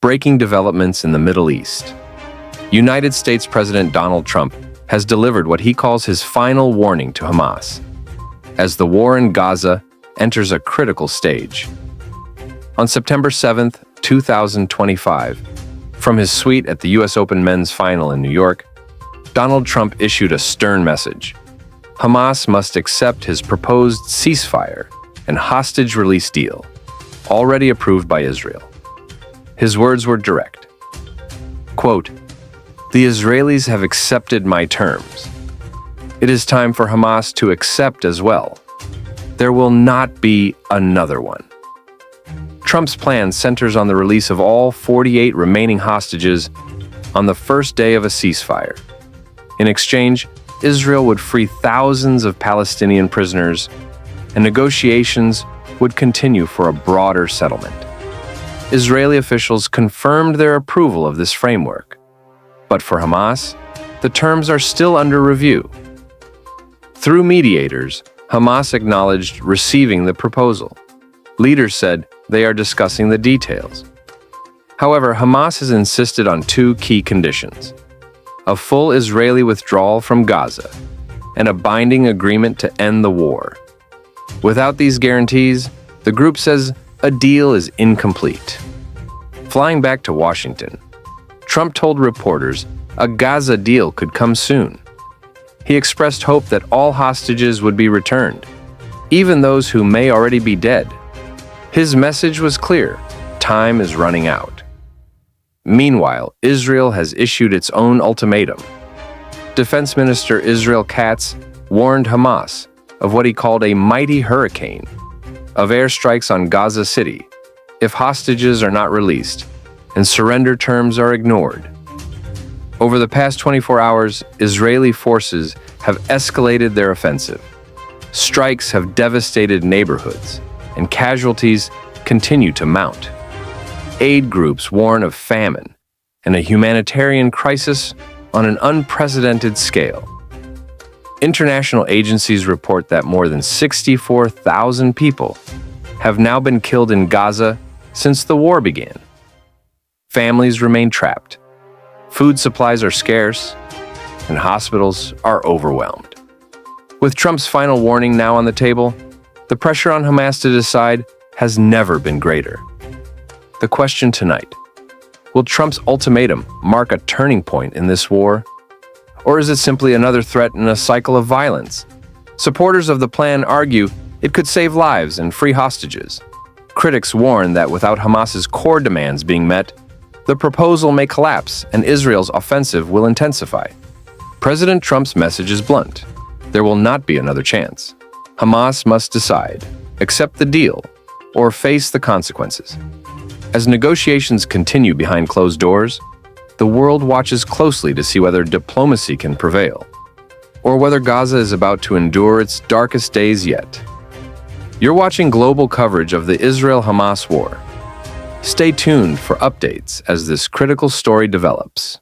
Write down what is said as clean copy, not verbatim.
Breaking developments in the Middle East. United States President Donald Trump has delivered what he calls his final warning to Hamas, as the war in Gaza enters a critical stage. On September 7, 2025, from his suite at the U.S. Open Men's Final in New York, Donald Trump issued a stern message. Hamas must accept his proposed ceasefire and hostage release deal, already approved by Israel. His words were direct. Quote, "The Israelis have accepted my terms. It is time for Hamas to accept as well. There will not be another one." Trump's plan centers on the release of all 48 remaining hostages on the first day of a ceasefire. In exchange, Israel would free thousands of Palestinian prisoners, and negotiations would continue for a broader settlement. Israeli officials confirmed their approval of this framework. But for Hamas, the terms are still under review. Through mediators, Hamas acknowledged receiving the proposal. Leaders said they are discussing the details. However, Hamas has insisted on two key conditions: a full Israeli withdrawal from Gaza and a binding agreement to end the war. Without these guarantees, the group says a deal is incomplete. Flying back to Washington, Trump told reporters a Gaza deal could come soon. He expressed hope that all hostages would be returned, even those who may already be dead. His message was clear: time is running out. Meanwhile, Israel has issued its own ultimatum. Defense Minister Israel Katz warned Hamas of what he called a mighty hurricane of airstrikes on Gaza City if hostages are not released and surrender terms are ignored. Over the past 24 hours, Israeli forces have escalated their offensive. Strikes have devastated neighborhoods, and casualties continue to mount. Aid groups warn of famine and a humanitarian crisis on an unprecedented scale. International agencies report that more than 64,000 people have now been killed in Gaza since the war began. Families remain trapped, food supplies are scarce, and hospitals are overwhelmed. With Trump's final warning now on the table, the pressure on Hamas to decide has never been greater. The question tonight: will Trump's ultimatum mark a turning point in this war? Or is it simply another threat in a cycle of violence? Supporters of the plan argue it could save lives and free hostages. Critics warn that without Hamas's core demands being met, the proposal may collapse and Israel's offensive will intensify. President Trump's message is blunt: there will not be another chance. Hamas must decide, accept the deal, or face the consequences. As negotiations continue behind closed doors, the world watches closely to see whether diplomacy can prevail, or whether Gaza is about to endure its darkest days yet. You're watching global coverage of the Israel-Hamas war. Stay tuned for updates as this critical story develops.